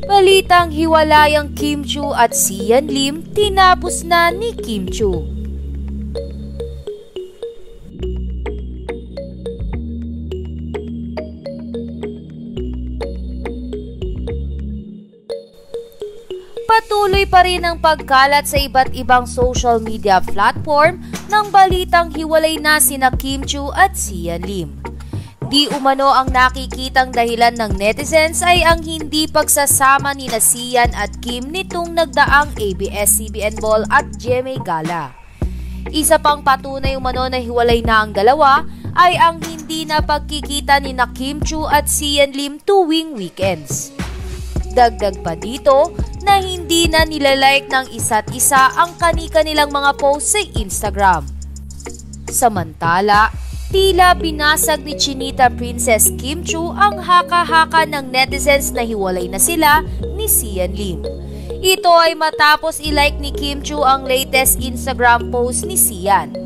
Balitang hiwalayang Kim Chiu at Sian Lim tinapos na ni Kim Chiu. Patuloy pa rin ang pagkalat sa iba't ibang social media platform ng balitang hiwalay na sina Kim Chiu at Sian Lim. Di umano ang nakikitang dahilan ng netizens ay ang hindi pagsasama ni Sian at Kim nitong nagdaang ABS-CBN Ball at GMA Gala. Isa pang patunay umano na hiwalay na ang dalawa ay ang hindi na pagkikita ni Kim Chiu at Sian Lim tuwing weekends. Dagdag pa dito na hindi na nilalike ng isa't isa ang kani-kanilang mga post sa Instagram. Samantala, tila binasag ni Chinita Princess Kim Chiu ang haka-haka ng netizens na hiwalay na sila ni Sian Lim. Ito ay matapos ilike ni Kim Chiu ang latest Instagram post ni Sian.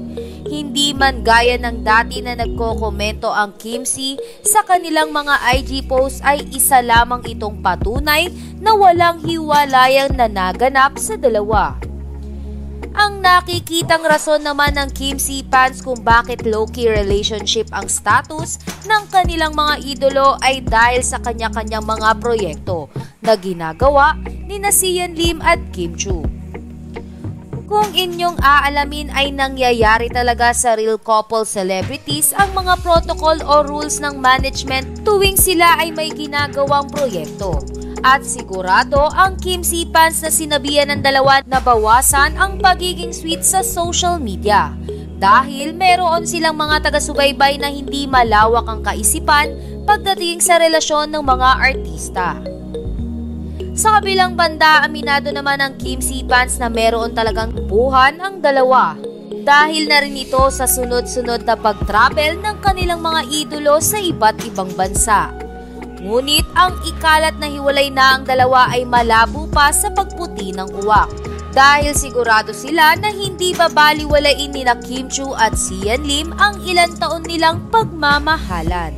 Hindi man gaya ng dati na nagkokomento ang Kimsi sa kanilang mga IG post ay isa lamang itong patunay na walang hiwalayang nanaganap sa dalawa. Ang nakikitang rason naman ng Kimsi fans kung bakit low-key relationship ang status ng kanilang mga idolo ay dahil sa kanya-kanyang mga proyekto na ginagawa ni Sian Lim at Kim Chiu. Kung inyong aalamin ay nangyayari talaga sa real couple celebrities ang mga protocol o rules ng management tuwing sila ay may ginagawang proyekto. At sigurado ang Kimsi fans na sinabihan ng dalawa na bawasan ang pagiging sweet sa social media. Dahil meron silang mga taga-subaybay na hindi malawak ang kaisipan pagdating sa relasyon ng mga artista. Sa kabilang banda, aminado naman ang Kimsi fans na meron talagang buhan ang dalawa. Dahil na rin ito sa sunod-sunod na pag-travel ng kanilang mga idolo sa iba't ibang bansa. Ngunit ang ikalat na hiwalay na ang dalawa ay malabo pa sa pagputi ng uwak. Dahil sigurado sila na hindi babaliwalain nila Kim Chiu at Sian Lim ang ilang taon nilang pagmamahalan.